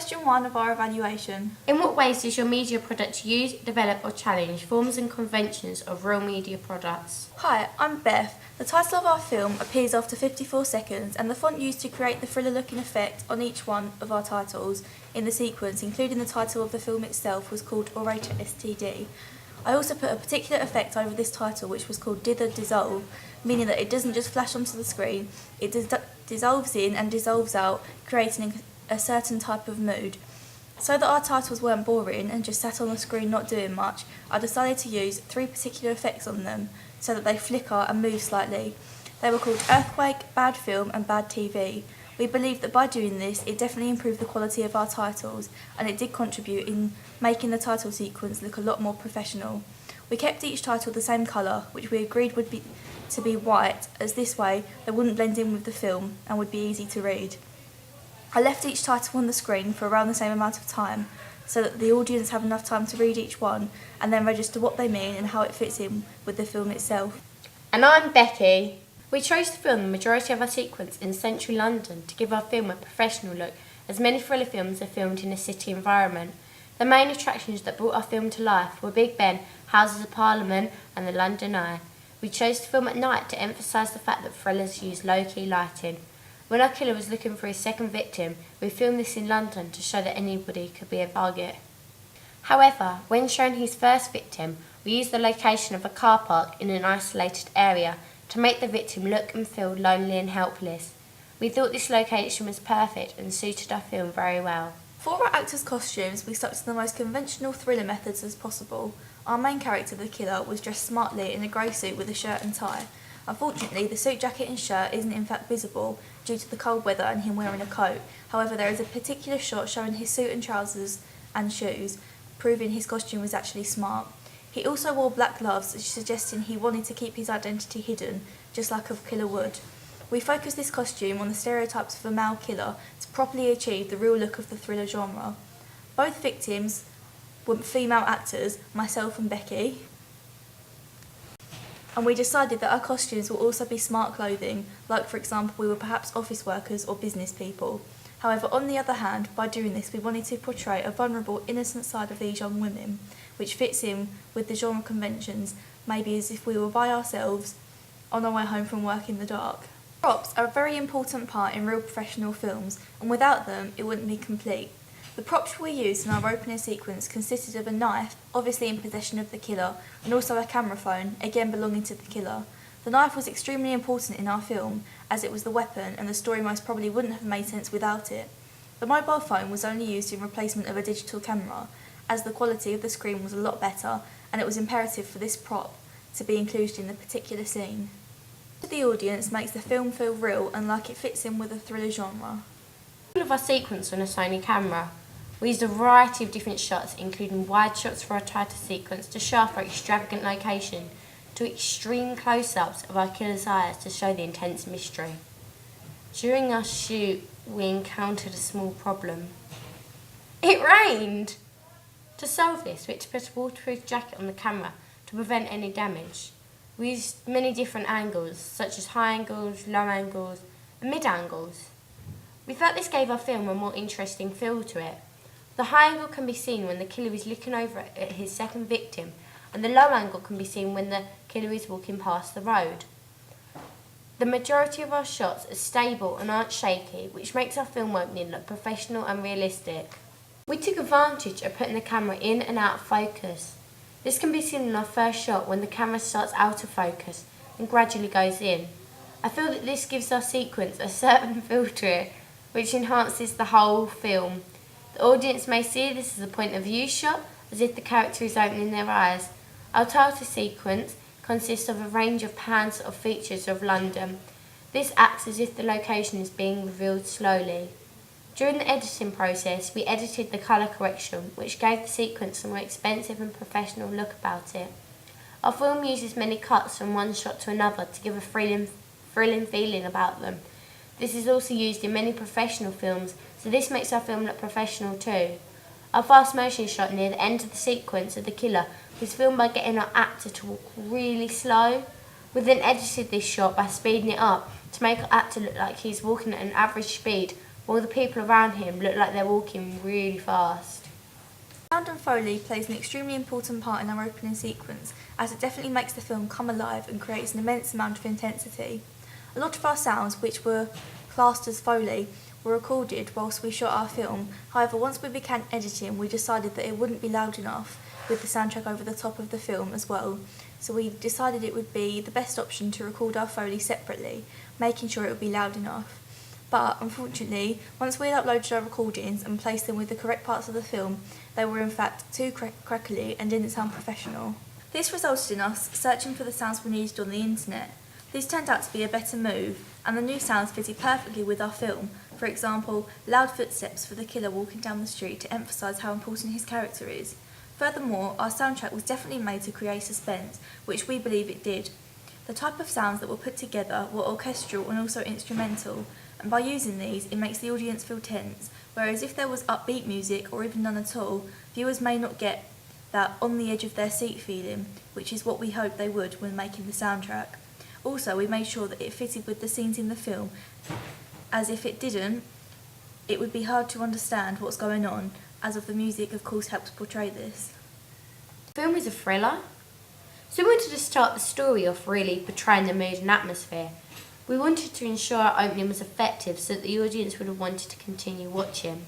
Question 1 of our evaluation. In what ways does your media product use, develop or challenge forms and conventions of real media products? Hi, I'm Beth. The title of our film appears after 54 seconds and the font used to create the thriller-looking effect on each one of our titles in the sequence, including the title of the film itself, was called Orator STD. I also put a particular effect over this title which was called Dither Dissolve, meaning that it doesn't just flash onto the screen, it dissolves in and dissolves out, creating a certain type of mood. So that our titles weren't boring and just sat on the screen not doing much, I decided to use 3 particular effects on them so that they flicker and move slightly. They were called Earthquake, Bad Film and Bad TV. We believed that by doing this, it definitely improved the quality of our titles, and it did contribute in making the title sequence look a lot more professional. We kept each title the same colour, which we agreed would be white, as this way they wouldn't blend in with the film and would be easy to read. I left each title on the screen for around the same amount of time, so that the audience have enough time to read each one and then register what they mean and how it fits in with the film itself. And I'm Becky. We chose to film the majority of our sequence in central London to give our film a professional look, as many thriller films are filmed in a city environment. The main attractions that brought our film to life were Big Ben, Houses of Parliament and the London Eye. We chose to film at night to emphasise the fact that thrillers use low-key lighting. When our killer was looking for his second victim, we filmed this in London to show that anybody could be a target. However, when showing his first victim, we used the location of a car park in an isolated area to make the victim look and feel lonely and helpless. We thought this location was perfect and suited our film very well. For our actors' costumes, we stuck to the most conventional thriller methods as possible. Our main character, the killer, was dressed smartly in a grey suit with a shirt and tie. Unfortunately, the suit jacket and shirt isn't in fact visible due to the cold weather and him wearing a coat. However, there is a particular shot showing his suit and trousers and shoes, proving his costume was actually smart. He also wore black gloves, suggesting he wanted to keep his identity hidden, just like a killer would. We focused this costume on the stereotypes of a male killer to properly achieve the real look of the thriller genre. Both victims were female actors, myself and Becky, and we decided that our costumes will also be smart clothing, like for example we were perhaps office workers or business people. However, on the other hand, by doing this we wanted to portray a vulnerable, innocent side of these young women, which fits in with the genre conventions, maybe as if we were by ourselves on our way home from work in the dark. Props are a very important part in real professional films, and without them it wouldn't be complete. The props we used in our opening sequence consisted of a knife, obviously in possession of the killer, and also a camera phone, again belonging to the killer. The knife was extremely important in our film, as it was the weapon and the story most probably wouldn't have made sense without it. The mobile phone was only used in replacement of a digital camera, as the quality of the screen was a lot better, and it was imperative for this prop to be included in the particular scene. The audience makes the film feel real and like it fits in with the thriller genre. All of our sequence on a Sony camera. We used a variety of different shots, including wide shots for our title sequence to show off our extravagant location, to extreme close-ups of our killer's eyes to show the intense mystery. During our shoot, we encountered a small problem. It rained! To solve this, we had to put a waterproof jacket on the camera to prevent any damage. We used many different angles, such as high angles, low angles, and mid angles. We felt this gave our film a more interesting feel to it. The high angle can be seen when the killer is looking over at his second victim, and the low angle can be seen when the killer is walking past the road. The majority of our shots are stable and aren't shaky, which makes our film opening look professional and realistic. We took advantage of putting the camera in and out of focus. This can be seen in our first shot when the camera starts out of focus and gradually goes in. I feel that this gives our sequence a certain feel to it, which enhances the whole film. The audience may see this as a point of view shot, as if the character is opening their eyes. Our title sequence consists of a range of pans of features of London. This acts as if the location is being revealed slowly. During the editing process, we edited the colour correction, which gave the sequence a more expensive and professional look about it. Our film uses many cuts from one shot to another to give a thrilling feeling about them. This is also used in many professional films, so this makes our film look professional too. Our fast motion shot near the end of the sequence of the killer was filmed by getting our actor to walk really slow. We then edited this shot by speeding it up to make our actor look like he's walking at an average speed while the people around him look like they're walking really fast. Sound and Foley plays an extremely important part in our opening sequence, as it definitely makes the film come alive and creates an immense amount of intensity. A lot of our sounds, which were classed as Foley, were recorded whilst we shot our film. However, once we began editing, we decided that it wouldn't be loud enough with the soundtrack over the top of the film as well. So we decided it would be the best option to record our Foley separately, making sure it would be loud enough. But unfortunately, once we had uploaded our recordings and placed them with the correct parts of the film, they were in fact too crackly and didn't sound professional. This resulted in us searching for the sounds we needed on the internet. This turned out to be a better move, and the new sounds fitted perfectly with our film. For example, loud footsteps for the killer walking down the street to emphasise how important his character is. Furthermore, our soundtrack was definitely made to create suspense, which we believe it did. The type of sounds that were put together were orchestral and also instrumental, and by using these, it makes the audience feel tense, whereas if there was upbeat music or even none at all, viewers may not get that on the edge of their seat feeling, which is what we hoped they would when making the soundtrack. Also, we made sure that it fitted with the scenes in the film, as if it didn't, it would be hard to understand what's going on, as of the music of course helps portray this. The film is a thriller, so we wanted to start the story off really portraying the mood and atmosphere. We wanted to ensure our opening was effective so that the audience would have wanted to continue watching.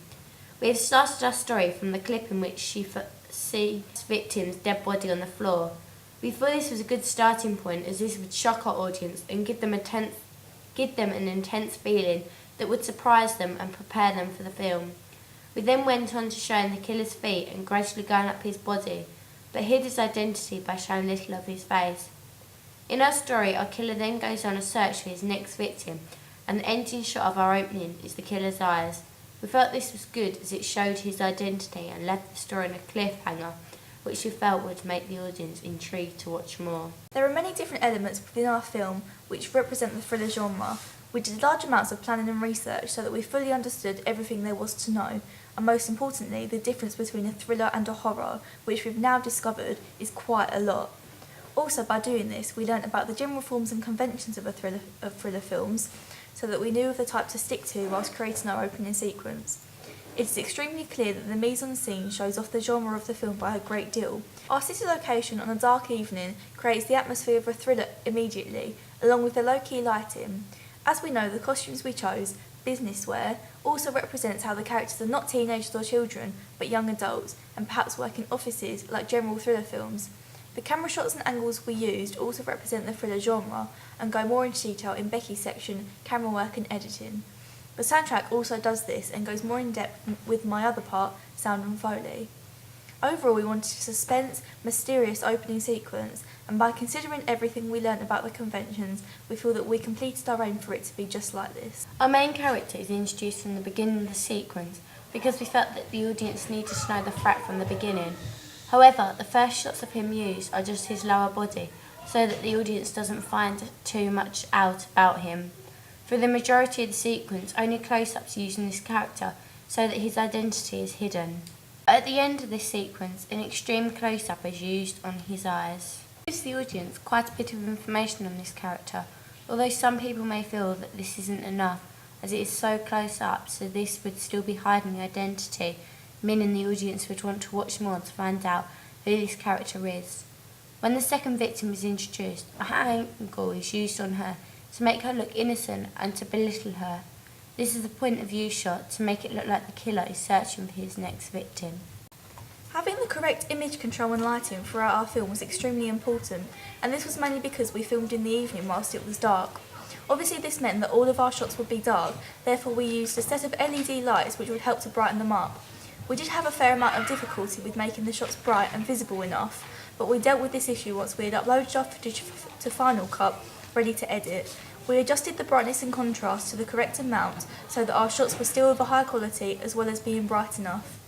We have started our story from the clip in which she sees victim's dead body on the floor. We thought this was a good starting point, as this would shock our audience and give them an intense feeling that would surprise them and prepare them for the film. We then went on to showing the killer's feet and gradually going up his body, but hid his identity by showing little of his face. In our story, our killer then goes on a search for his next victim, and the ending shot of our opening is the killer's eyes. We felt this was good as it showed his identity and left the story on a cliffhanger, which we felt would make the audience intrigued to watch more. There are many different elements within our film which represent the thriller genre. We did large amounts of planning and research so that we fully understood everything there was to know, and most importantly, the difference between a thriller and a horror, which we've now discovered is quite a lot. Also, by doing this, we learnt about the general forms and conventions of thriller films, so that we knew of the type to stick to whilst creating our opening sequence. It is extremely clear that the mise-en-scene shows off the genre of the film by a great deal. Our city location on a dark evening creates the atmosphere of a thriller immediately, along with the low-key lighting. As we know, the costumes we chose, business wear, also represents how the characters are not teenagers or children, but young adults, and perhaps work in offices like general thriller films. The camera shots and angles we used also represent the thriller genre, and go more into detail in Becky's section, camera work and editing. The soundtrack also does this and goes more in depth with my other part, sound and Foley. Overall, we wanted a suspense, mysterious opening sequence, and by considering everything we learnt about the conventions, we feel that we completed our aim for it to be just like this. Our main character is introduced from the beginning of the sequence because we felt that the audience needed to know the threat from the beginning. However, the first shots of him used are just his lower body, so that the audience doesn't find too much out about him. For the majority of the sequence, only close-ups using this character so that his identity is hidden. At the end of this sequence, an extreme close-up is used on his eyes. It gives the audience quite a bit of information on this character, although some people may feel that this isn't enough, as it is so close up, so this would still be hiding the identity, meaning the audience would want to watch more to find out who this character is. When the second victim is introduced, a high angle is used on her to make her look innocent and to belittle her. This is a point of view shot to make it look like the killer is searching for his next victim. Having the correct image control and lighting throughout our film was extremely important, and this was mainly because we filmed in the evening whilst it was dark. Obviously this meant that all of our shots would be dark, therefore we used a set of LED lights which would help to brighten them up. We did have a fair amount of difficulty with making the shots bright and visible enough, but we dealt with this issue once we had uploaded our footage to Final Cut, ready to edit. We adjusted the brightness and contrast to the correct amount so that our shots were still of a high quality as well as being bright enough.